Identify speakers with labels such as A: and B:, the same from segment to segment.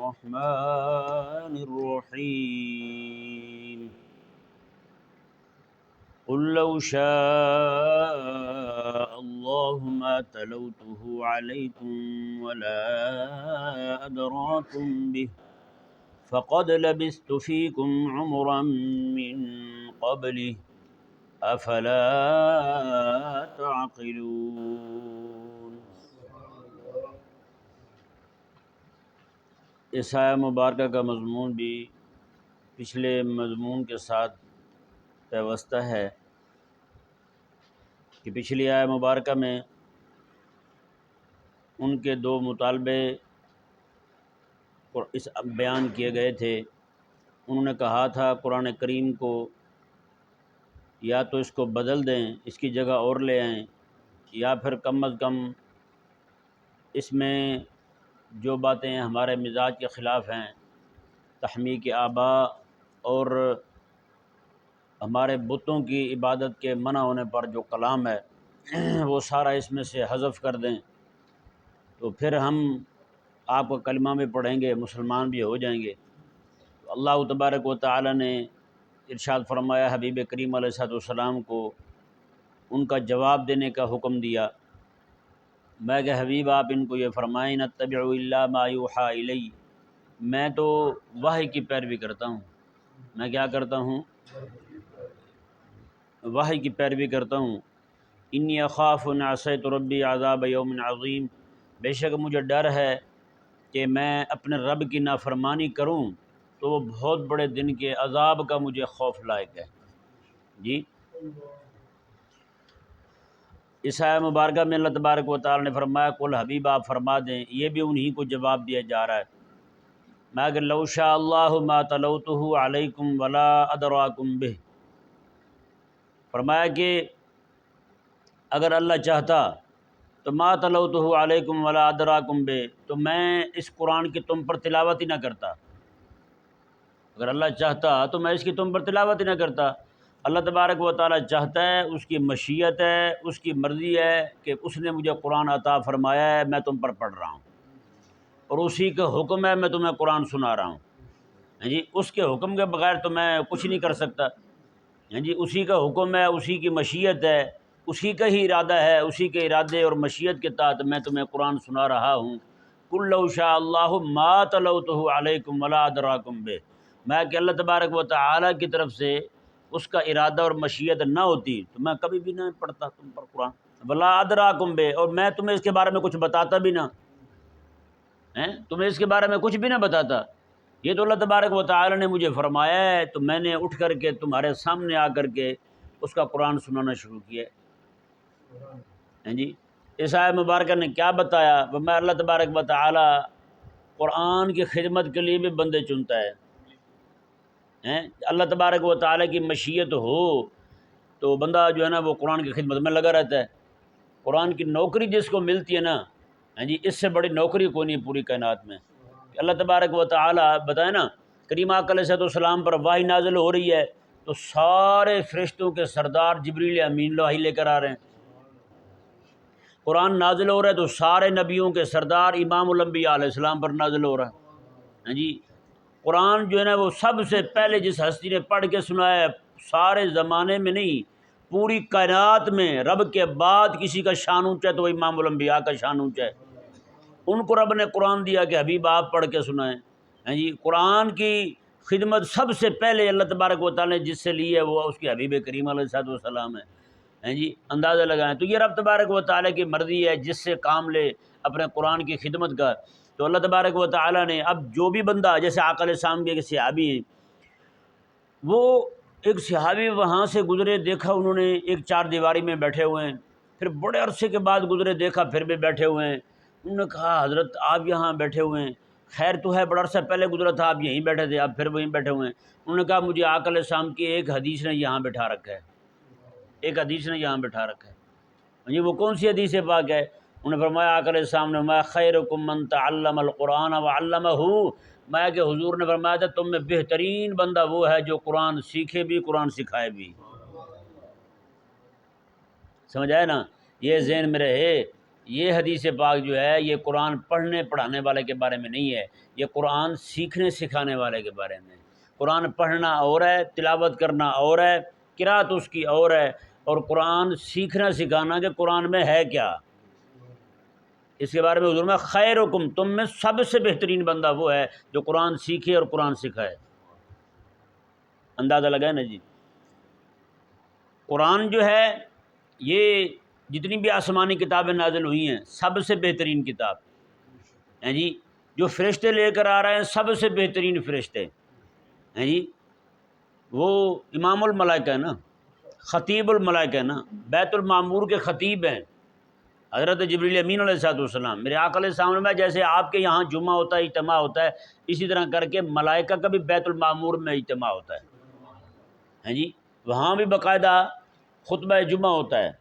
A: الرحمن الرحيم قل لو شاء الله ما تلوته عليكم ولا أدراكم به فقد لبثت فيكم عمرا من قبله أفلا تعقلون۔ اس آیہ مبارکہ کا مضمون بھی پچھلے مضمون کے ساتھ پیوستہ ہے کہ پچھلی آیہ مبارکہ میں ان کے دو مطالبے اس بیان کیے گئے تھے۔ انہوں نے کہا تھا قرآن کریم کو یا تو اس کو بدل دیں، اس کی جگہ اور لے آئیں، یا پھر کم از کم اس میں جو باتیں ہمارے مزاج کے خلاف ہیں، تحمیق آباء اور ہمارے بتوں کی عبادت کے منع ہونے پر جو کلام ہے وہ سارا اس میں سے حذف کر دیں، تو پھر ہم آپ کو کلمہ بھی پڑھیں گے، مسلمان بھی ہو جائیں گے۔ تو اللہ تبارک و تعالی نے ارشاد فرمایا حبیب کریم علیہ السلام کو ان کا جواب دینے کا حکم دیا۔ میں کہ حبیب آپ ان کو یہ فرمائیں نتبع الا ما یوحی الی، میں تو وحی کی پیروی کرتا ہوں۔ میں کیا کرتا ہوں؟ وحی کی پیروی کرتا ہوں۔ انی اخاف ان عصیت ربی عذاب یوم عظیم، بے شک مجھے ڈر ہے کہ میں اپنے رب کی نافرمانی کروں تو وہ بہت بڑے دن کے عذاب کا مجھے خوف لائق ہے۔ جی، اس آیہ مبارکہ میں اللہ تبارک و تعالی نے فرمایا قل حبیب آپ فرما دیں، یہ بھی انہی کو جواب دیا جا رہا ہے۔ میں اگر لو شاء اللہ ما تلوتہ علیکم ولا ادراکم بہ، فرمایا کہ اگر اللہ چاہتا تو ما تلوتہ علیکم ولا ادراکم بہ، تو میں اس قرآن کی تم پر تلاوت ہی نہ کرتا۔ اگر اللہ چاہتا تو میں اس کی تم پر تلاوت ہی نہ کرتا۔ اللہ تبارک و تعالی چاہتا ہے، اس کی مشیت ہے، اس کی مرضی ہے کہ اس نے مجھے قرآن عطا فرمایا ہے، میں تم پر پڑھ رہا ہوں، اور اسی کا حکم ہے میں تمہیں قرآن سنا رہا ہوں۔ جی، اس کے حکم کے بغیر تو میں کچھ نہیں کر سکتا۔ جی، اسی کا حکم ہے، اسی کی مشیت ہے، اسی کا ہی ارادہ ہے، اسی کے ارادے اور مشیت کے تحت میں تمہیں قرآن سنا رہا ہوں۔ قل لو شاء اللہ ما تلوتہ علیکم ولا ادراکم بہ، میں کہ اللہ تبارک و تعالی کی طرف سے اس کا ارادہ اور مشیت نہ ہوتی تو میں کبھی بھی نہ پڑھتا تم پر قرآن، ولا ادراکم بہ، اور میں تمہیں اس کے بارے میں کچھ بتاتا بھی نہ، تمہیں اس کے بارے میں کچھ بھی نہ بتاتا۔ یہ تو اللہ تبارک و تعالی نے مجھے فرمایا ہے، تو میں نے اٹھ کر کے تمہارے سامنے آ کر کے اس کا قرآن سنانا شروع کیا۔ جی، اس آیہ مبارکہ نے کیا بتایا؟ میں اللہ تبارک و تعالی قرآن کی خدمت کے لیے بھی بندے چنتا ہے۔ اللہ تبارک و تعالی کی مشیت ہو تو بندہ جو ہے نا وہ قرآن کی خدمت میں لگا رہتا ہے۔ قرآن کی نوکری جس کو ملتی ہے نا، جی، اس سے بڑی نوکری کوئی نہیں پوری کائنات میں۔ اللہ تبارک و تعالی بتائے نا، کریم آقا علیہ السلام پر وحی نازل ہو رہی ہے تو سارے فرشتوں کے سردار جبریل امین وحی لے کر آ رہے ہیں۔ قرآن نازل ہو رہا ہے تو سارے نبیوں کے سردار امام الانبیاء علیہ السلام پر نازل ہو رہا ہے۔ جی، قرآن جو ہے نا وہ سب سے پہلے جس ہستی نے پڑھ کے سنایا ہے، سارے زمانے میں نہیں، پوری کائنات میں رب کے بعد کسی کا شان اونچا ہے تو وہ امام الانبیاء کا شان اونچا ہے۔ ان کو رب نے قرآن دیا کہ حبیب آپ پڑھ کے سنائیں۔ جی، قرآن کی خدمت سب سے پہلے اللہ تبارک و تعالی نے جس سے لی ہے وہ اس کے حبیب کریم علیہ السلام ہے۔ جی، اندازہ لگائیں تو یہ رب تبارک و تعالی کی مرضی ہے، جس سے کام لے اپنے قرآن کی خدمت کا۔ تو اللہ تبارک و تعالی نے اب جو بھی بندہ، جیسے آقا علیہ السلام کے ایک صحابی ہیں، وہ ایک صحابی وہاں سے گزرے، دیکھا انہوں نے ایک چار دیواری میں بیٹھے ہوئے ہیں، پھر بڑے عرصے کے بعد گزرے، دیکھا پھر بھی بیٹھے ہوئے ہیں۔ انہوں نے کہا حضرت آپ یہاں بیٹھے ہوئے ہیں، خیر تو ہے بڑا عرصہ پہلے گزرا تھا آپ یہیں بیٹھے تھے، اب پھر وہیں بیٹھے ہوئے ہیں۔ انہوں نے کہا مجھے آقا علیہ السلام کی ایک حدیث نے یہاں بٹھا رکھا ہے، ایک حدیث نے یہاں بٹھا رکھا ہے۔ یہ وہ کون سی حدیث پاک ہے؟ انہوں نے فرمایا آقا علیہ السلام نے فرمایا خیرکم من تعلم القرآن وعلمہ، میں کہ حضور نے فرمایا تھا تم میں بہترین بندہ وہ ہے جو قرآن سیکھے بھی قرآن سکھائے بھی۔ سمجھ آئے نا؟ یہ ذہن میں رہے یہ حدیث پاک جو ہے یہ قرآن پڑھنے پڑھانے والے کے بارے میں نہیں ہے، یہ قرآن سیکھنے سکھانے والے کے بارے میں۔ قرآن پڑھنا اور ہے، تلاوت کرنا اور ہے، قرأت اس کی اور ہے، اور قرآن سیکھنا سکھانا کہ قرآن میں ہے کیا۔ اس کے بارے میں حضور میں خیرکم، تم میں سب سے بہترین بندہ وہ ہے جو قرآن سیکھے اور قرآن سکھائے۔ اندازہ لگا ہے نا جی۔ قرآن جو ہے یہ جتنی بھی آسمانی کتابیں نازل ہوئی ہیں سب سے بہترین کتاب ہیں جی۔ جو فرشتے لے کر آ رہے ہیں سب سے بہترین فرشتے ہیں جی، وہ امام الملائکہ ہے نا، خطیب الملائکہ ہے نا، بیت المعمور کے خطیب ہیں حضرت جبریل امین علیہ السلام۔ میرے آقا علیہ السلام میں جیسے آپ کے یہاں جمعہ ہوتا ہے، اجتماع ہوتا ہے، اسی طرح کر کے ملائکہ کا بھی بیت المعمور میں اجتماع ہوتا ہے ہیں جی، وہاں بھی باقاعدہ خطبہ جمعہ ہوتا ہے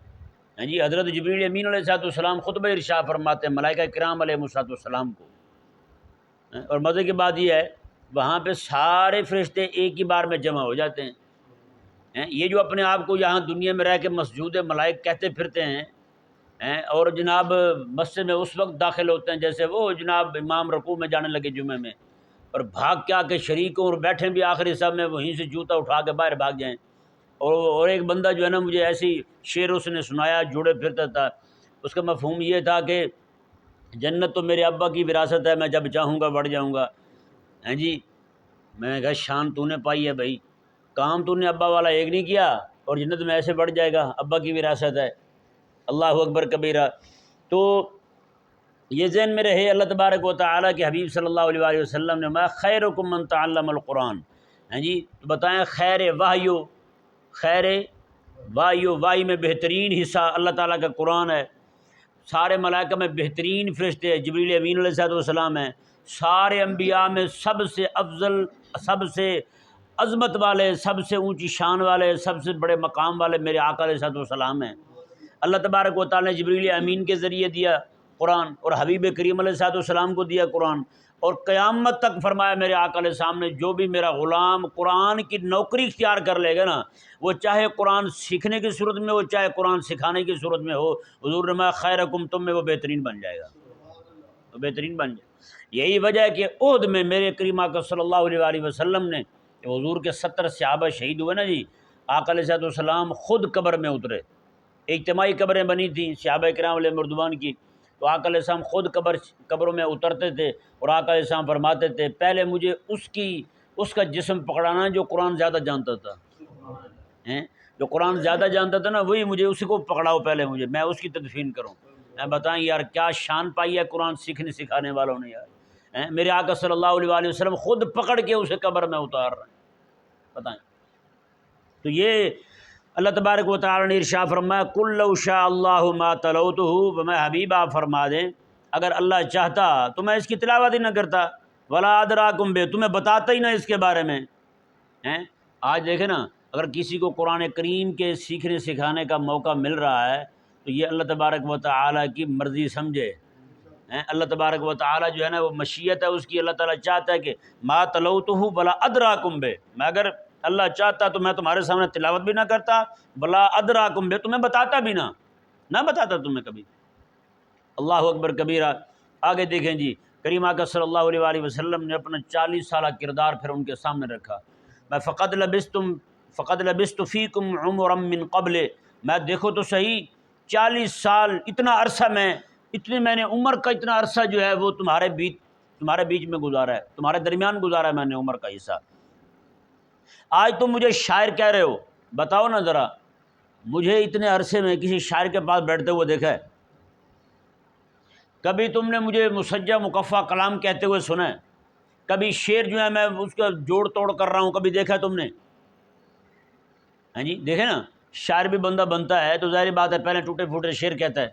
A: ہیں جی۔ حضرت جبریل امین علیہ السلام خطبہ ارشاد فرماتے ہیں ملائکہ کرام علیہ السلام کو۔ اور مزے کی بات یہ ہے وہاں پہ سارے فرشتے ایک ہی بار میں جمع ہو جاتے ہیں۔ یہ جو اپنے آپ کو یہاں دنیا میں رہ کے مسجود ملائک کہتے پھرتے ہیں اور جناب مسجد میں اس وقت داخل ہوتے ہیں جیسے وہ جناب امام رکوع میں جانے لگے جمعے میں، اور بھاگ کے آ کے شریکوں اور بیٹھیں بھی آخری صف میں، وہیں سے جوتا اٹھا کے باہر بھاگ جائیں۔ اور ایک بندہ جو ہے نا مجھے ایسی شعر اس نے سنایا، جوڑے پھرتا تھا، اس کا مفہوم یہ تھا کہ جنت تو میرے ابا کی وراثت ہے، میں جب چاہوں گا بڑھ جاؤں گا ہیں جی۔ میں نے کہا شان تو نے پائی ہے بھائی، کام تو نے ابا والا ایک نہیں کیا اور جنت میں ایسے بڑھ جائے گا، ابا کی وراثت ہے۔ اللہ اکبر کبیرہ۔ تو یہ ذہن میں رہے، اللہ تبارک و تعالیٰ کے حبیب صلی اللہ علیہ وآلہ وسلم نے فرمایا خیرکم من تعلم القرآن ہیں جی۔ تو بتائیں خیر وحی میں بہترین حصہ اللہ تعالیٰ کا قرآن ہے۔ سارے ملائکہ میں بہترین فرشتے ہیں جبریل امین علیہ السلام ہیں۔ سارے انبیاء میں سب سے افضل، سب سے عظمت والے، سب سے اونچی شان والے، سب سے بڑے مقام والے میرے آقا علیہ السلام ہیں۔ اللہ تبارک و تعالیٰ نے جبریل امین کے ذریعے دیا قرآن اور حبیب کریم علیہ السلام کو دیا قرآن، اور قیامت تک فرمایا میرے آقا علیہ السلام نے جو بھی میرا غلام قرآن کی نوکری اختیار کر لے گا نا، وہ چاہے قرآن سیکھنے کی صورت میں ہو چاہے قرآن سکھانے کی صورت میں ہو، حضور نے خیرکم تم میں وہ بہترین بن جائے گا، وہ بہترین بن جائے گا۔ یہی وجہ ہے کہ عہد میں میرے کریم آقا صلی اللہ علیہ وآلہ وسلم نے، حضور کے 70 صحابہ شہید ہوئے نا جی، آقا علیہ السلام خود قبر میں اترے، اجتماعی قبریں بنی تھیں صحابہ کرام علیہ مردوان کی، تو آقا علیہ السلام خود قبروں میں اترتے تھے اور آقا علیہ السلام فرماتے تھے پہلے مجھے اس کا جسم پکڑانا جو قرآن زیادہ جانتا تھا، جو قرآن زیادہ جانتا تھا نا وہی مجھے اسی کو پکڑاؤ، پہلے مجھے میں اس کی تدفین کروں۔ بتائیں یار کیا شان پائی ہے قرآن سیکھنے سکھانے والوں نے یار۔ میرے آقا صلی اللہ علیہ وآلہ وسلم خود پکڑ کے اسے قبر میں اتار رہے ہیں، بتائیں۔ تو یہ اللہ تبارک و تعالی نے ارشاد فرمایا قل لو شاء اللہ ما تلوتہ، میں حبیب آپ فرما دیں اگر اللہ چاہتا تو میں اس کی تلاوت ہی نہ کرتا، ولا ادراکم بہ، تمہیں بتاتا ہی نہ اس کے بارے میں۔ آج دیکھیں نا اگر کسی کو قرآن کریم کے سیکھنے سکھانے کا موقع مل رہا ہے تو یہ اللہ تبارک و تعالی کی مرضی سمجھے۔ اللہ تبارک و تعالی جو ہے نا وہ مشیت ہے اس کی، اللہ تعالیٰ چاہتا ہے کہ ما تلوتہ ولا ادراکم بہ، میں اگر اللہ چاہتا تو میں تمہارے سامنے تلاوت بھی نہ کرتا، بلا ادراکم بہ، تمہیں بتاتا بھی نہ بتاتا تمہیں کبھی۔ اللہ اکبر کبیرہ۔ آگے دیکھیں جی کریم آقا صلی اللہ علیہ وآلہ وسلم نے اپنا 40 سالہ کردار پھر ان کے سامنے رکھا۔ میں فقد لبثت فیکم عمرا من قبل، میں دیکھو تو صحیح 40 سال، اتنا عرصہ میں نے عمر کا اتنا عرصہ جو ہے وہ تمہارے بیچ میں گزارا ہے، تمہارے درمیان گزارا ہے میں نے عمر کا حصہ۔ آج تم مجھے شاعر کہہ رہے ہو، بتاؤ نا ذرا مجھے اتنے عرصے میں کسی شاعر کے پاس بیٹھتے ہوئے دیکھا ہے؟ کبھی تم نے مجھے مسجع مکفہ کلام کہتے ہوئے سنا ہے؟ کبھی شعر جو ہے میں اس کا جوڑ توڑ کر رہا ہوں کبھی دیکھا ہے تم نے؟ ہاں جی دیکھیں نا، شاعر بھی بندہ بنتا ہے تو ظاہر بات ہے پہلے ٹوٹے پھوٹے شعر کہتا ہے،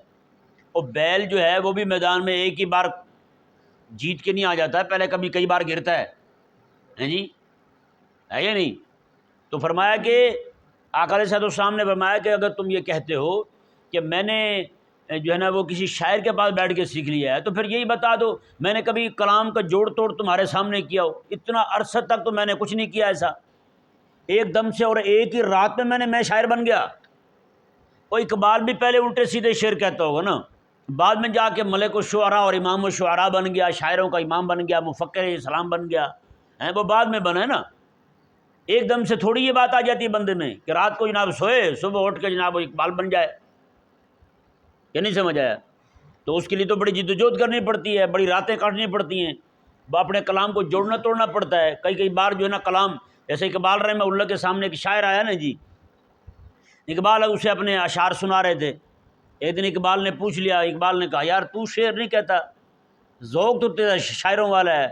A: اور بیل جو ہے وہ بھی میدان میں ایک ہی بار جیت کے نہیں آ جاتا ہے، پہلے کبھی کئی بار گرتا ہے، ہاں جی ہے یا نہیں؟ تو فرمایا کہ آقا علیہ السلام نے فرمایا کہ اگر تم یہ کہتے ہو کہ میں نے جو ہے نا وہ کسی شاعر کے پاس بیٹھ کے سیکھ لیا ہے تو پھر یہی بتا دو میں نے کبھی کلام کا جوڑ توڑ تمہارے سامنے کیا ہو؟ اتنا عرصہ تک تو میں نے کچھ نہیں کیا ایسا، ایک دم سے اور ایک ہی رات میں شاعر بن گیا۔ اور اقبال بھی پہلے الٹے سیدھے شعر کہتا ہوگا نا، بعد میں جا کے ملک الشعراء اور امام الشعراء بن گیا، شاعروں کا امام بن گیا، مفکر اسلام بن گیا، وہ بعد میں بنا ہے نا۔ ایک دم سے تھوڑی یہ بات آ جاتی ہے بندے میں کہ رات کو جناب سوئے صبح اٹھ کے جناب وہ اقبال بن جائے، یہ نہیں سمجھ آیا؟ تو اس کے لیے تو بڑی جدوجہد کرنی پڑتی ہے، بڑی راتیں کاٹنی پڑتی ہیں، اپنے کلام کو جوڑنا توڑنا پڑتا ہے۔ کئی بار جو ہے نا کلام، جیسے اقبال رحمہ اللہ کے سامنے ایک شاعر آیا نا جی، اقبال اسے اپنے اشعار سنا رہے تھے۔ ایک دن اقبال نے پوچھ لیا، اقبال نے کہا یار تو شعر نہیں کہتا، ذوق تو تیرا شاعروں والا ہے۔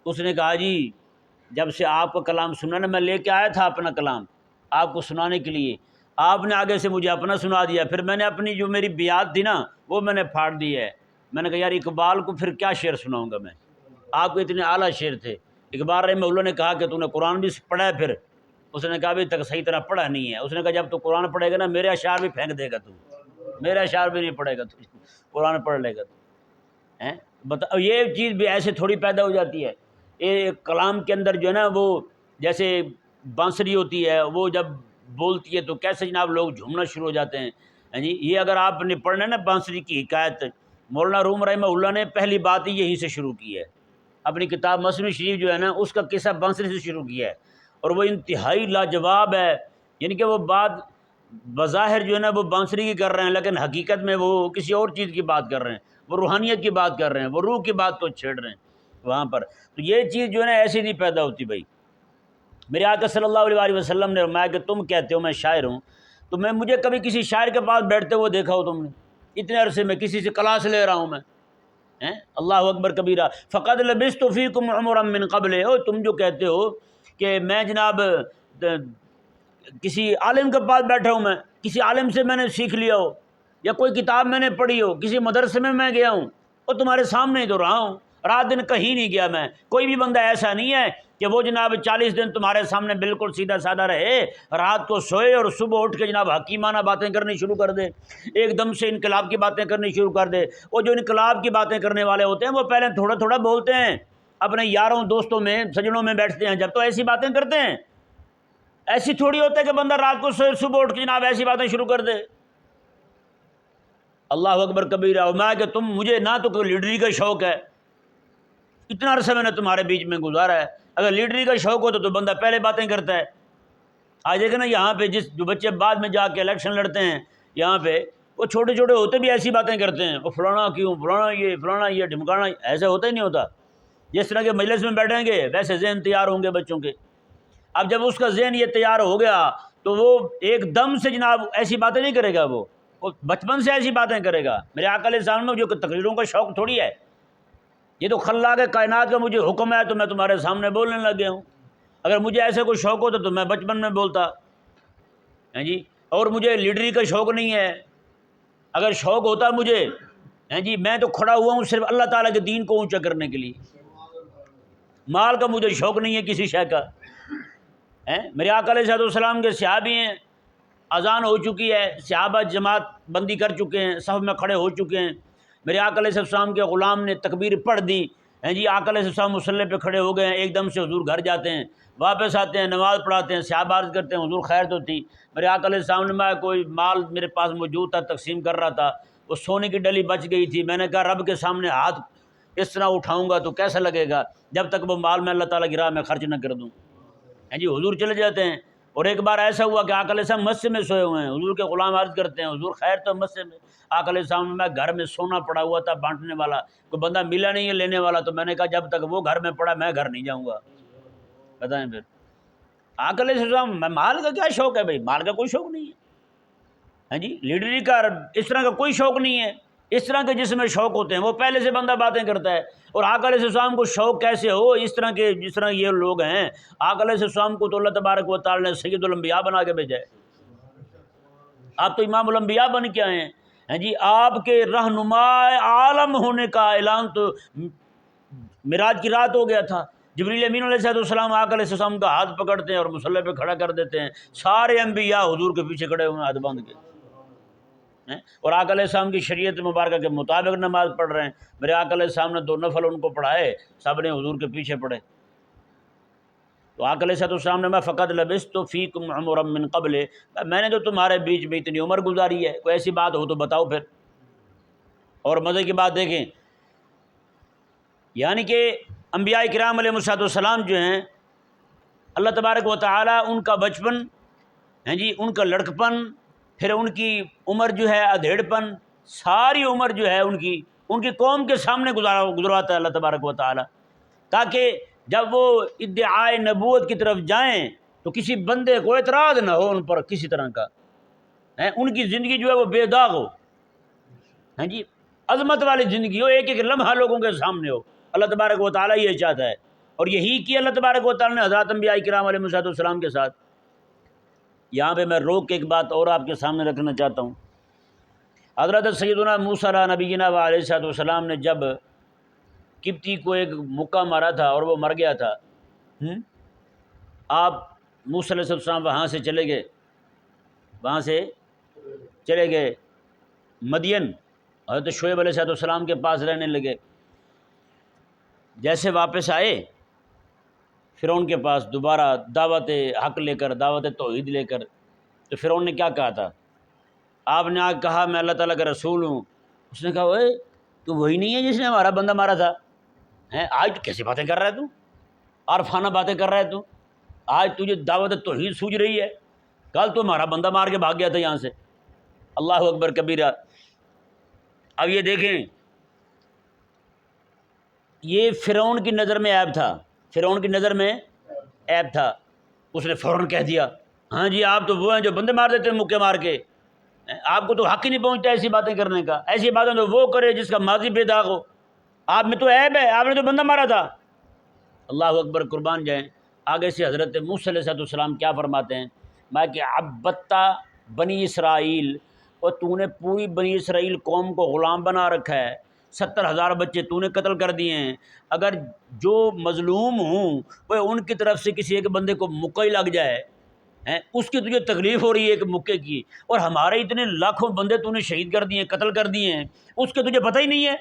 A: اس نے کہا جی جب سے آپ کا کلام سنا نا، میں لے کے آیا تھا اپنا کلام آپ کو سنانے کے لیے، آپ نے آگے سے مجھے اپنا سنا دیا، پھر میں نے اپنی جو میری بیات تھی نا وہ میں نے پھاڑ دی ہے۔ میں نے کہا یار اقبال کو پھر کیا شعر سناؤں گا میں، آپ کے اتنے اعلیٰ شعر تھے۔ اقبال رحمہ اللہ نے کہا کہ تو نے قرآن بھی پڑھا ہے؟ پھر اس نے کہا ابھی تک صحیح طرح پڑھا نہیں ہے۔ اس نے کہا جب تو قرآن پڑھے گا نا میرے اشعار بھی پھینک دے گا، تو میرے اشعار بھی نہیں پڑھے گا، تو قرآن پڑھ لے گا تو بتا۔ یہ چیز بھی ایسے تھوڑی پیدا ہو جاتی ہے۔ ایک کلام کے اندر جو ہے نا وہ جیسے بانسری ہوتی ہے، وہ جب بولتی ہے تو کیسے جناب لوگ جھومنا شروع ہو جاتے ہیں جی۔ یہ اگر آپ نے پڑھنا ہے نا بانسری کی حکایت، مولانا روم رحمہ اللہ نے پہلی بات ہی یہیں سے شروع کی ہے، اپنی کتاب مثنوی شریف جو ہے نا اس کا قصہ بانسری سے شروع کیا ہے، اور وہ انتہائی لاجواب ہے۔ یعنی کہ وہ بات بظاہر جو ہے نا وہ بانسری کی کر رہے ہیں، لیکن حقیقت میں وہ کسی اور چیز کی بات کر رہے ہیں، وہ روحانیت کی بات کر رہے ہیں، وہ روح کی بات کو چھیڑ رہے ہیں وہاں پر۔ تو یہ چیز جو ہے نا ایسی نہیں پیدا ہوتی بھائی۔ میرے آقا صلی اللہ علیہ وسلم نے فرمایا کہ تم کہتے ہو میں شاعر ہوں، تو میں مجھے کبھی کسی شاعر کے پاس بیٹھتے ہوئے دیکھا ہو تم نے؟ اتنے عرصے میں کسی سے کلاس لے رہا ہوں میں، اللہ اکبر کبیرہ، فقد لبثت فیکم عمرا من قبل، تم جو کہتے ہو کہ میں جناب کسی عالم کے پاس بیٹھا ہوں، میں کسی عالم سے میں نے سیکھ لیا ہو، یا کوئی کتاب میں نے پڑھی ہو، کسی مدرسے میں گیا ہوں، اور تمہارے سامنے ہی تو رہا ہوں، رات دن کہیں نہیں گیا میں۔ کوئی بھی بندہ ایسا نہیں ہے کہ وہ جناب 40 دن تمہارے سامنے بالکل سیدھا سادہ رہے، رات کو سوئے اور صبح اٹھ کے جناب حکیمانہ باتیں کرنی شروع کر دے، ایک دم سے انقلاب کی باتیں کرنی شروع کر دے۔ وہ جو انقلاب کی باتیں کرنے والے ہوتے ہیں وہ پہلے تھوڑا تھوڑا بولتے ہیں، اپنے یاروں دوستوں میں سجنوں میں بیٹھتے ہیں، جب تو ایسی باتیں کرتے ہیں۔ ایسی تھوڑی ہوتا ہے کہ بندہ رات کو سوئے صبح اٹھ کے جناب ایسی باتیں شروع کر دے۔ اللہ اکبر کبیرہ۔ اور میں کہ تم مجھے نہ تو کوئی لیڈری کا شوق ہے، اتنا عرصہ میں نے تمہارے بیچ میں گزارا ہے، اگر لیڈری کا شوق ہوتا تو بندہ پہلے باتیں کرتا ہے۔ آج دیکھیں نا یہاں پہ جو بچے بعد میں جا کے الیکشن لڑتے ہیں، یہاں پہ وہ چھوٹے چھوٹے ہوتے بھی ایسی باتیں کرتے ہیں، وہ فلانا کیوں، فلانا یہ ڈھمکانا، ایسے ہوتا ہی نہیں ہوتا۔ جس طرح کے مجلس میں بیٹھیں گے ویسے ذہن تیار ہوں گے بچوں کے۔ اب جب اس کا ذہن یہ تیار ہو گیا تو وہ ایک دم سے جناب ایسی باتیں نہیں کرے گا، وہ بچپن سے ایسی باتیں کرے گا۔ میرے آقا علیہ السلام نے جو تقریروں کا شوق تھوڑی ہے، یہ تو خلاق کائنات کا مجھے حکم ہے تو میں تمہارے سامنے بولنے لگ گیا ہوں۔ اگر مجھے ایسے کوئی شوق ہوتا تو میں بچپن میں بولتا جی۔ اور مجھے لیڈری کا شوق نہیں ہے، اگر شوق ہوتا مجھے جی میں تو کھڑا ہوا ہوں صرف اللہ تعالیٰ کے دین کو اونچا کرنے کے لیے، مال کا مجھے شوق نہیں ہے کسی شے کا۔ میرے آقا علیہ السلام کے صحابی ہیں، اذان ہو چکی ہے، صحابہ جماعت بندی کر چکے ہیں، صف میں کھڑے ہو چکے ہیں، میرے آقا علیہ السلام کے غلام نے تکبیر پڑھ دی جی، آقا علیہ السلام مصلی پہ کھڑے ہو گئے ہیں، ایک دم سے حضور گھر جاتے ہیں، واپس آتے ہیں، نماز پڑھاتے ہیں، صحابہ عرض کرتے ہیں حضور خیر تو تھی؟ میرے آقا علیہ السلام نے میں کوئی مال میرے پاس موجود تھا تقسیم کر رہا تھا، وہ سونے کی ڈلی بچ گئی تھی، میں نے کہا رب کے سامنے ہاتھ اس طرح اٹھاؤں گا تو کیسا لگے گا جب تک وہ مال میں اللہ تعالیٰ کی راہ میں خرچ نہ کر دوں جی۔ حضور چلے جاتے ہیں۔ اور ایک بار ایسا ہوا کہ آقا علیہ السلام مسجد میں سوئے ہوئے ہیں، حضور کے غلام عرض کرتے ہیں حضور خیر تو مسجد میں؟ آقا علیہ السلام میں گھر میں سونا پڑا ہوا تھا بانٹنے والا، کوئی بندہ ملا نہیں ہے لینے والا، تو میں نے کہا جب تک وہ گھر میں پڑا میں گھر نہیں جاؤں گا۔ بتائیں پھر آقا علیہ السلام میں مال کا کیا شوق ہے بھائی؟ مال کا کوئی شوق نہیں ہے ہاں جی، لیڈری کا اس طرح کا کوئی شوق نہیں ہے۔ اس طرح کے جس میں شوق ہوتے ہیں وہ پہلے سے بندہ باتیں کرتا ہے۔ اور آقا علیہ السلام کو شوق کیسے ہو؟ اس طرح کے جس طرح یہ لوگ ہیں، آقا علیہ السلام کو تو اللہ تبارک و تعالی نے سید الانبیاء بنا کے بھیجا ہے، آپ تو امام الانبیاء بن کے آئے ہیں جی۔ آپ کے رہنما عالم ہونے کا اعلان تو معراج کی رات ہو گیا تھا۔ جبریل امین علیہ السلام آقا علیہ السلام کا ہاتھ پکڑتے ہیں اور مصلی پہ کھڑا کر دیتے ہیں، سارے انبیاء حضور کے پیچھے کھڑے ہوئے ہیں ہاتھ باندھ کے، اور آقا علیہ السلام کی شریعت مبارکہ کے مطابق نماز پڑھ رہے ہیں۔ میرے آقا علیہ السلام نے 2 نفل ان کو پڑھائے، سب نے حضور کے پیچھے پڑھے۔ تو آقا علیہ السلام نے میں فقط لبثت فیکم عمرا من قبل، میں نے تو تمہارے بیچ میں اتنی عمر گزاری ہے، کوئی ایسی بات ہو تو بتاؤ پھر۔ اور مزے کی بات دیکھیں، یعنی کہ انبیاء کرام علیہ السلام جو ہیں، اللہ تبارک و تعالیٰ ان کا بچپن جی، ان کا لڑکپن، پھر ان کی عمر جو ہے ادھیڑ پن، ساری عمر جو ہے ان کی قوم کے سامنے گزرواتا ہے اللہ تبارک و تعالیٰ، تاکہ جب وہ ادعائے نبوت کی طرف جائیں تو کسی بندے کو اعتراض نہ ہو ان پر کسی طرح کا، ان کی زندگی جو ہے وہ بے داغ ہو، ہاں جی، عظمت والی زندگی ہو، ایک ایک لمحہ لوگوں کے سامنے ہو۔ اللہ تبارک و تعالیٰ یہ چاہتا ہے، اور یہی کیا اللہ تبارک و تعالیٰ نے حضرات انبیاء کرام علیہ السلام کے ساتھ۔ یہاں پہ میں روک کے ایک بات اور آپ کے سامنے رکھنا چاہتا ہوں۔ حضرت سیدنا موسیٰ علیہ نبینا علیہ السلام نے جب قبطی کو ایک مکہ مارا تھا اور وہ مر گیا تھا، آپ موسیٰ علیہ السلام وہاں سے چلے گئے مدین، حضرت شعیب علیہ السلام کے پاس رہنے لگے۔ جیسے واپس آئے فرعون کے پاس دوبارہ دعوت حق لے کر، دعوت توحید لے کر، تو فرعون نے کیا کہا تھا؟ آپ نے آج کہا میں اللہ تعالیٰ کا رسول ہوں، اس نے کہا اوے تو وہی نہیں ہے جس نے ہمارا بندہ مارا تھا، آج تو کیسی باتیں کر رہا ہے تو، عارفانہ باتیں کر رہا ہے تو، آج تجھے دعوت توحید سوجھ رہی ہے، کل تو ہمارا بندہ مار کے بھاگ گیا تھا یہاں سے۔ اللہ اکبر کبیرہ۔ اب یہ دیکھیں، یہ فرعون کی نظر میں عیب تھا، فرعون کی نظر میں عیب تھا، اس نے فوراً کہہ دیا ہاں جی آپ تو وہ ہیں جو بندے مار دیتے ہیں مکے مار کے، آپ کو تو حق ہی نہیں پہنچتا ایسی باتیں کرنے کا، ایسی باتیں تو وہ کرے جس کا ماضی بے داغ ہو، آپ میں تو عیب ہے، آپ نے تو بندہ مارا تھا۔ اللہ اکبر، قربان جائیں۔ آگے سے حضرت موسیٰ علیہ السلام کیا فرماتے ہیں؟ میں کہ عبدتا بنی اسرائیل، اور تو نے پوری بنی اسرائیل قوم کو غلام بنا رکھا ہے، 70,000 بچے تو نے قتل کر دیے ہیں، اگر جو مظلوم ہوں وہ ان کی طرف سے کسی ایک بندے کو مکہ ہی لگ جائے، اس کی تجھے تکلیف ہو رہی ہے ایک مکے کی، اور ہمارے اتنے لاکھوں بندے تو نے شہید کر دیے، قتل کر دیے ہیں، اس کے تجھے پتہ ہی نہیں ہے۔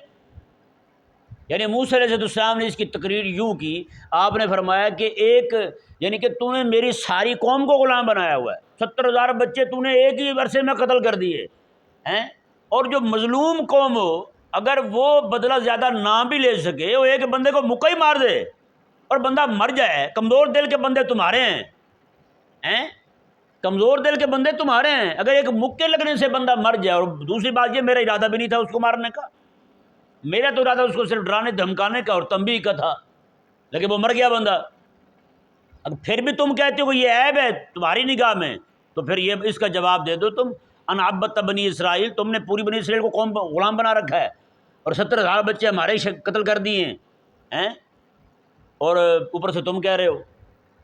A: یعنی موسیٰ علیہ السلام نے اس کی تقریر یوں کی، آپ نے فرمایا کہ یعنی کہ تو نے میری ساری قوم کو غلام بنایا ہوا ہے، 70,000 بچے تو نے ایک ہی عرصے میں قتل کر دیے ہیں، اور جو مظلوم قوم ہو اگر وہ بدلہ زیادہ نہ بھی لے سکے، وہ ایک بندے کو مکہ ہی مار دے اور بندہ مر جائے، کمزور دل کے بندے تمہارے ہیں، کمزور دل کے بندے تمہارے ہیں، اگر ایک مکے لگنے سے بندہ مر جائے، اور دوسری بات یہ میرا ارادہ بھی نہیں تھا اس کو مارنے کا، میرا تو ارادہ اس کو صرف ڈرانے دھمکانے کا اور تنبیہ کا تھا، لیکن وہ مر گیا بندہ۔ اب پھر بھی تم کہتے ہو یہ عیب ہے تمہاری نگاہ میں، تو پھر یہ اس کا جواب دے دو تم، ان عبدت بنی اسرائیل، تم نے پوری بنی اسرائیل کو قوم غلام بنا رکھا ہے، اور 70,000 بچے ہمارے قتل کر دیے ہیں، اور اوپر سے تم کہہ رہے ہو۔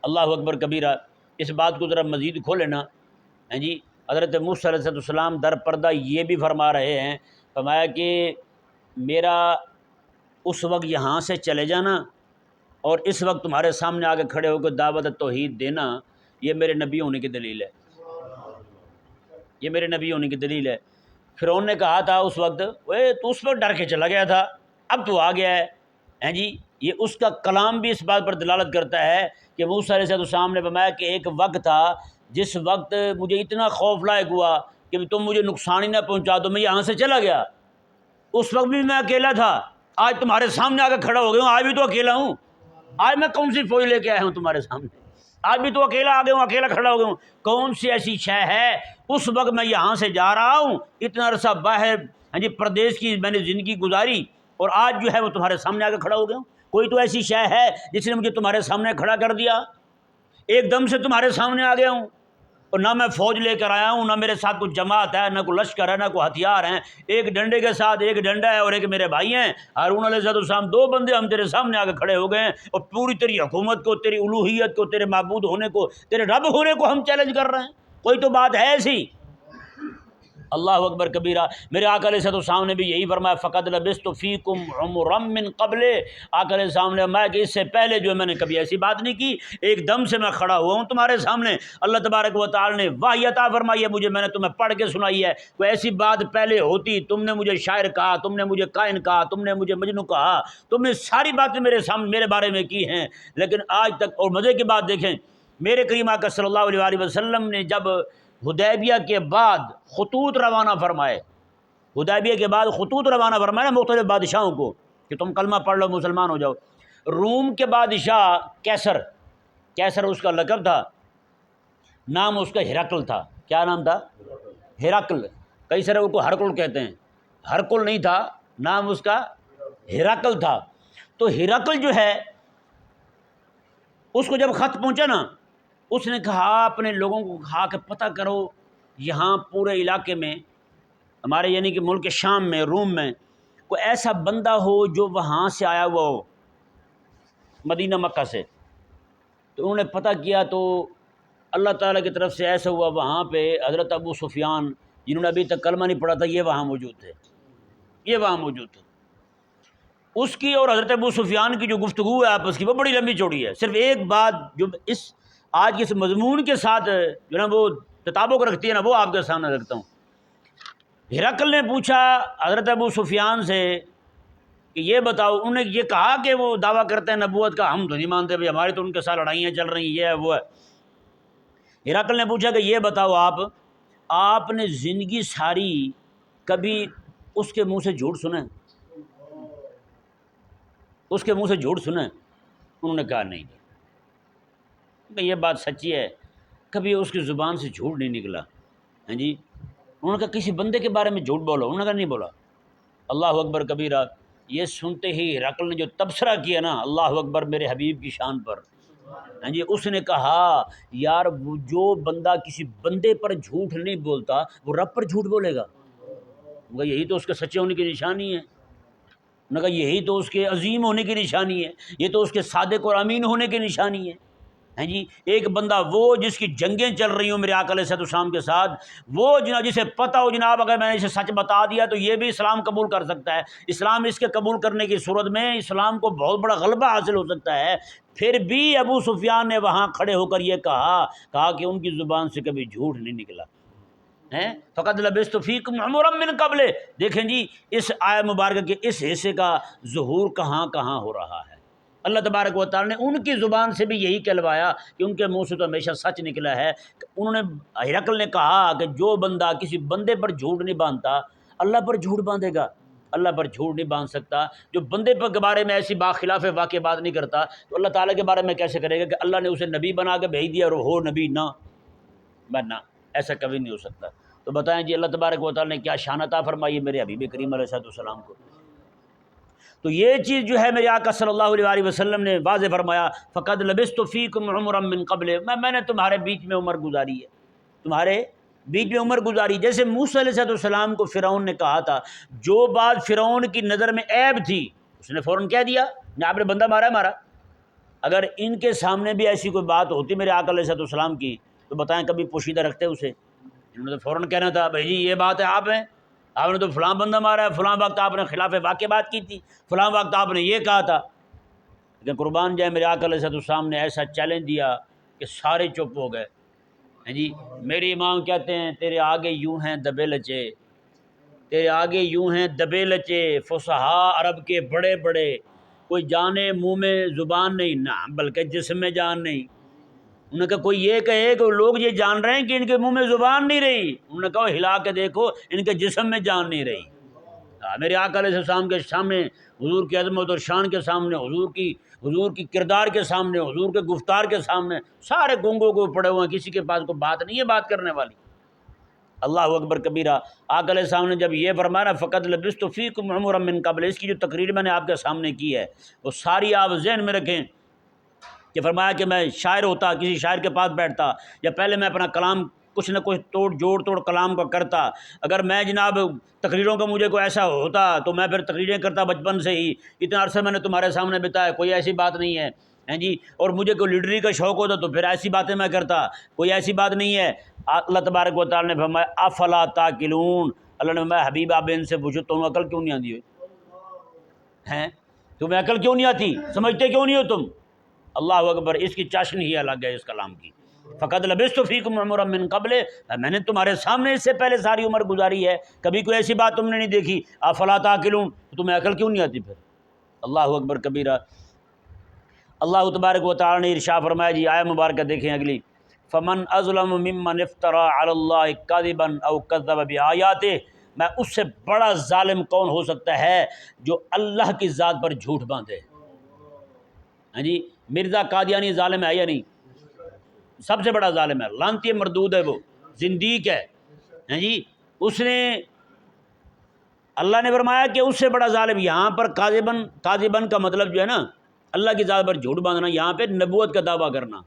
A: اللہ اکبر کبیرہ۔ اس بات کو ذرا مزید کھولے نا جی، حضرت موسیٰ علیہ السلام در پردہ یہ بھی فرما رہے ہیں، فرمایا کہ میرا اس وقت یہاں سے چلے جانا اور اس وقت تمہارے سامنے آ کے کھڑے ہو کے دعوت توحید دینا، یہ میرے نبی ہونے کی دلیل ہے، یہ میرے نبی ہونے کی دلیل ہے۔ فرعون نے کہا تھا اس وقت تو اس وقت ڈر کے چلا گیا تھا، اب تو آ گیا ہے جی، یہ اس کا کلام بھی اس بات پر دلالت کرتا ہے کہ موسیٰ علیہ السلام نے فرمایا کہ ایک وقت تھا جس وقت مجھے اتنا خوف لاحق ہوا کہ تم مجھے نقصان ہی نہ پہنچا دو، میں یہاں سے چلا گیا، اس وقت بھی میں اکیلا تھا، آج تمہارے سامنے آ کے کھڑا ہو گیا ہوں، آج بھی تو اکیلا ہوں، آج میں کون سی فوج لے کے آیا ہوں تمہارے سامنے، آج بھی تو اکیلا آ گیا ہوں، اکیلا کھڑا ہو گیا ہوں، کون سی ایسی شے ہے اس وقت میں یہاں سے جا رہا ہوں، اتنا عرصہ باہر جی پردیش کی میں نے زندگی گزاری، اور آج جو ہے وہ تمہارے سامنے آ کے کھڑا ہو گیا ہوں، کوئی تو ایسی شے ہے جس نے مجھے تمہارے سامنے کھڑا کر دیا، ایک دم سے تمہارے سامنے آ گیا ہوں، اور نہ میں فوج لے کر آیا ہوں، نہ میرے ساتھ کوئی جماعت ہے، نہ کوئی لشکر ہے، نہ کوئی ہتھیار ہیں، ایک ڈنڈے کے ساتھ ایک ڈنڈا ہے اور ایک میرے بھائی ہیں ہارون علیہ السلام، 2 بندے ہم تیرے سامنے آ کے کھڑے ہو گئے ہیں، اور پوری تیری حکومت کو، تیری الوہیت کو، تیرے معبود ہونے کو، تیرے رب ہونے کو ہم چیلنج کر رہے ہیں، کوئی تو بات ہے ایسی۔ اللہ اکبر کبیرہ۔ میرے آقا علیہ السلام نے بھی یہی فرمایا، فقد لبثت فیکم عمرا من قبل، آقا علیہ السلام نے فرمایا کہ اس سے پہلے جو میں نے کبھی ایسی بات نہیں کی، ایک دم سے میں کھڑا ہوا ہوں تمہارے سامنے، اللہ تبارک و تعالی نے وحی عطا فرمائی ہے مجھے، میں نے تمہیں پڑھ کے سنائی ہے، کوئی ایسی بات پہلے ہوتی، تم نے مجھے شاعر کہا، تم نے مجھے کائن کہا، تم نے مجھے مجنوں کہا، تم نے ساری باتیں میرے سامنے میرے بارے میں کی ہیں، لیکن آج تک، اور مزے کی بات دیکھیں، میرے کریم آقا صلی اللہ علیہ وسلم نے جب حدیبیہ کے بعد خطوط روانہ فرمائے، حدیبیہ کے بعد خطوط روانہ فرمایا مختلف بادشاہوں کو کہ تم کلمہ پڑھ لو مسلمان ہو جاؤ۔ روم کے بادشاہ کیسر اس کا لقب تھا، نام اس کا ہرقل تھا۔ کیا نام تھا؟ ہرقل۔ کئی سارے ان کو ہرقل کہتے ہیں، ہرقل نہیں تھا، نام اس کا ہرقل تھا۔ تو ہرقل جو ہے اس کو جب خط پہنچا نا، اس نے کہا اپنے لوگوں کو کہا کہ پتہ کرو یہاں پورے علاقے میں ہمارے یعنی کہ ملک شام میں، روم میں کوئی ایسا بندہ ہو جو وہاں سے آیا ہوا ہو، مدینہ مکہ سے۔ تو انہوں نے پتہ کیا تو اللہ تعالیٰ کی طرف سے ایسا ہوا، وہاں پہ حضرت ابو سفیان جنہوں نے ابھی تک کلمہ نہیں پڑھا تھا یہ وہاں موجود تھے، اس کی اور حضرت ابو سفیان کی جو گفتگو ہے آپس کی وہ بڑی لمبی چوڑی ہے۔ صرف ایک بات جو اس آج کے اس مضمون کے ساتھ جو نا وہ تطابق رکھتی ہے نا، وہ آپ کے سامنے رکھتا ہوں۔ ہرقل نے پوچھا حضرت ابو سفیان سے کہ یہ بتاؤ، انہوں نے یہ کہا کہ وہ دعویٰ کرتے ہیں نبوت کا، ہم تو نہیں مانتے بھائی، ہماری تو ان کے ساتھ لڑائیاں چل رہی ہیں، یہ ہے وہ ہے۔ ہرقل نے پوچھا کہ یہ بتاؤ آپ نے زندگی ساری کبھی اس کے منہ سے جھوٹ سنا ہے؟ اس کے منہ سے جھوٹ سنا ہے؟ انہوں نے کہا نہیں کہ یہ بات سچی ہے، کبھی اس کی زبان سے جھوٹ نہیں نکلا۔ ہاں جی، انہوں نے کہا کسی بندے کے بارے میں جھوٹ بولو؟ انہوں نے کہا نہیں بولا۔ اللہ اکبر کبیرہ۔ یہ سنتے ہی ہرقل نے جو تبصرہ کیا نا، اللہ اکبر میرے حبیب کی شان پر، ہاں جی، اس نے کہا یار وہ جو بندہ کسی بندے پر جھوٹ نہیں بولتا وہ رب پر جھوٹ بولے گا؟ وہ کہا یہی تو اس کے سچے ہونے کی نشانی ہے۔ انہوں نے کہا یہی تو اس کے عظیم ہونے کی نشانی ہے، یہ تو اس کے صادق اور امین ہونے کی نشانی ہے۔ ہیں جی، ایک بندہ وہ جس کی جنگیں چل رہی ہوں میرے آقا علیہ السلام کے ساتھ، وہ جسے پتہ ہو جناب اگر میں نے اسے سچ بتا دیا تو یہ بھی اسلام قبول کر سکتا ہے، اسلام اس کے قبول کرنے کی صورت میں اسلام کو بہت بڑا غلبہ حاصل ہو سکتا ہے۔ پھر بھی ابو سفیان نے وہاں کھڑے ہو کر یہ کہا کہ ان کی زبان سے کبھی جھوٹ نہیں نکلا ہے۔ فقد لبثت فیکم عمرا من قبل۔ دیکھیں جی اس آیت مبارکہ کے اس حصے کا ظہور کہاں کہاں ہو رہا ہے۔ اللہ تبارک و تعالیٰ نے ان کی زبان سے بھی یہی کہلوایا کہ ان کے منہ سے تو ہمیشہ سچ نکلا ہے۔ انہوں نے ہرقل نے کہا کہ جو بندہ کسی بندے پر جھوٹ نہیں باندھتا اللہ پر جھوٹ باندھے گا؟ اللہ پر جھوٹ نہیں باندھ سکتا۔ جو بندے پر کے بارے میں ایسی خلاف واقع بات نہیں کرتا تو اللہ تعالیٰ کے بارے میں کیسے کرے گا کہ اللہ نے اسے نبی بنا کے بھیج دیا اور ہو نبی نہ بننا؟ ایسا کبھی نہیں ہو سکتا۔ تو بتائیں جی اللہ تبارک و تعالیٰ نے کیا شان عطا فرمائی میرے حبیب کریم علیہ السلام کو۔ تو یہ چیز جو ہے میرے آقا صلی اللہ علیہ وسلم نے واضح فرمایا، فقد لبثت فیکم عمرا من قبل، میں نے تمہارے بیچ میں عمر گزاری ہے، تمہارے بیچ میں عمر گزاری۔ جیسے موسیٰ علیہ السلام کو فرعون نے کہا تھا، جو بات فرعون کی نظر میں عیب تھی اس نے فوراً کہہ دیا، نہ آپ نے بندہ مارا۔ اگر ان کے سامنے بھی ایسی کوئی بات ہوتی میرے آقا علیہ السلام کی تو بتائیں کبھی پوشیدہ رکھتے اسے؟ انہوں نے تو فوراً کہنا تھا بھائی جی یہ بات ہے، آپ نے تو فلاں بندہ مارا ہے، فلاں وقت آپ نے خلاف واقع بات کی تھی، فلاں وقت آپ نے یہ کہا تھا۔ لیکن قربان جائے میرے آقا علیہ السلام نے ایسا چیلنج دیا کہ سارے چپ ہو گئے۔ ہیں جی، میرے امام کہتے ہیں تیرے آگے یوں ہیں دبے لچے، تیرے آگے یوں ہیں دبے لچے، فصحاء عرب کے بڑے بڑے، کوئی جانے منہ میں زبان نہیں نہ بلکہ جسم میں جان نہیں۔ انہوں نے کہا کوئی یہ کہے کہ لوگ یہ جان رہے ہیں کہ ان کے منہ میں زبان نہیں رہی، انہوں نے کہا ہلا کے دیکھو ان کے جسم میں جان نہیں رہی۔ میرے آقا علیہ السلام کے سامنے، حضور کی عظمت اور شان کے سامنے، حضور کی کردار کے سامنے، حضور کے گفتار کے سامنے سارے گنگوں کو پڑے ہوئے ہیں، کسی کے پاس کوئی بات نہیں ہے بات کرنے والی۔ اللہ اکبر کبیرہ۔ آقا علیہ السلام نے جب یہ فرمایا فقد لبثت فیکم عمرا من قبل، اس کی جو تقریر میں نے آپ کے سامنے کی ہے وہ ساری آپ ذہن میں رکھیں کہ فرمایا کہ میں شاعر ہوتا، کسی شاعر کے پاس بیٹھتا، یا پہلے میں اپنا کلام کچھ نہ کچھ جوڑ کلام کا کرتا۔ اگر میں جناب تقریروں کا مجھے کوئی ایسا ہوتا تو میں پھر تقریریں کرتا بچپن سے ہی، اتنا عرصہ میں نے تمہارے سامنے بتایا، کوئی ایسی بات نہیں ہے ہیں جی۔ اور مجھے کوئی لیڈری کا شوق ہوتا تو پھر ایسی باتیں میں کرتا، کوئی ایسی بات نہیں ہے۔ اللہ تبارک و تعالیٰ نے فرمایا افلا تاکلون، اللہ نے فرمایا حبیب آپ ان سے پوچھو تمہیں عقل کیوں نہیں آتی ہے؟ تمہیں عقل کیوں نہیں آتی؟ سمجھتے کیوں نہیں ہو تم؟ اللہ اکبر، اس کی چاشنی ہی الگ ہے اس کلام کی۔ فقد لبثت فیکم عمرا من قبل، میں نے تمہارے سامنے اس سے پہلے ساری عمر گزاری ہے، کبھی کوئی ایسی بات تم نے نہیں دیکھی۔ افلا تعقلون، تمہیں عقل کیوں نہیں آتی پھر؟ اللہ اکبر کبیرہ۔ اللہ تبارک و تعالیٰ نے ارشاد فرمایا جی، آیت مبارکہ دیکھیں اگلی، فمن اظلم ممن افترى علی اللہ کذبا او کذب بآیاتہ میں اس سے بڑا ظالم کون ہو سکتا ہے جو اللہ کی ذات پر جھوٹ باندھے۔ ہاں جی، مرزا قادیانی ظالم ہے یا نہیں؟ سب سے بڑا ظالم ہے، لعنتی مردود ہے، وہ زندیق ہے۔ ہاں جی، اس نے، اللہ نے فرمایا کہ اس سے بڑا ظالم، یہاں پر کاذبن کا مطلب جو ہے نا اللہ کی ذات پر جھوٹ باندھنا، یہاں پہ نبوت کا دعویٰ کرنا،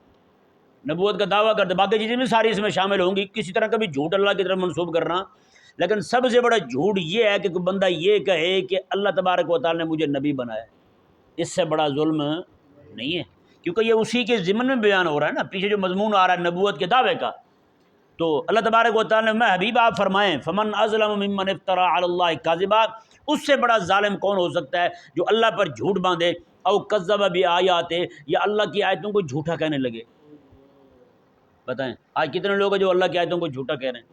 A: نبوت کا دعویٰ کرتے، باقی چیزیں بھی ساری اس میں شامل ہوں گی، کسی طرح کا بھی جھوٹ اللہ کی طرف منسوب کرنا، لیکن سب سے بڑا جھوٹ یہ ہے کہ کوئی بندہ یہ کہے کہ اللہ تبارک و تعالی نے مجھے نبی بنایا، اس سے بڑا ظلم نہیں ہے، کیونکہ یہ اسی کے ضمن میں بیان ہو رہا ہے نا، پیچھے جو مضمون آ رہا ہے نبوت کے دعوے کا، تو اللہ تبارک و تعالی نے، میں حبیب آپ فرمائیں فمن اظلم ممن افترى علی اللہ کاذبا، اس سے بڑا ظالم کون ہو سکتا ہے جو اللہ پر جھوٹ باندھے، او کذب بآیات، یا اللہ کی آیتوں کو جھوٹا کہنے لگے۔ بتائیں آج کتنے لوگ ہیں جو اللہ کی آیتوں کو جھوٹا کہہ رہے ہیں؟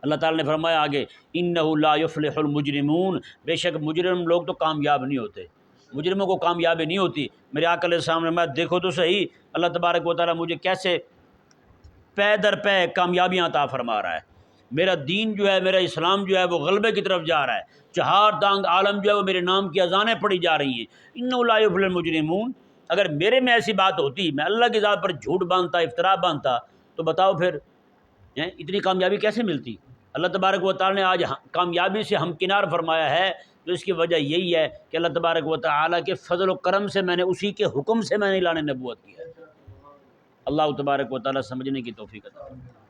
A: اللہ تعالی نے فرمایا آگے انہ لا یفلح المجرمون، بے شک مجرم لوگ تو کامیاب نہیں ہوتے، مجرموں کو کامیابی نہیں ہوتی۔ میرے آقا علیہ السلام نے میں دیکھو تو صحیح اللہ تبارک و تعالی مجھے کیسے پے در پے کامیابیاں عطا فرما رہا ہے، میرا دین جو ہے، میرا اسلام جو ہے وہ غلبے کی طرف جا رہا ہے، چہار دانگ عالم جو ہے وہ میرے نام کی اذانیں پڑھی جا رہی ہیں۔ انہ لا یفلح المجرمون، اگر میرے میں ایسی بات ہوتی، میں اللہ کی ذات پر جھوٹ باندھتا، افطرا باندھتا، تو بتاؤ پھر اتنی کامیابی کیسے ملتی؟ اللہ تبارک و تعالی نے آج کامیابی سے ہمکنار فرمایا ہے، تو اس کی وجہ یہی ہے کہ اللہ تبارک و تعالی کے فضل و کرم سے میں نے، اسی کے حکم سے میں نے اعلان نبوت کیا ہے۔ اللہ تبارک و تعالی سمجھنے کی توفیق عطا فرمائے۔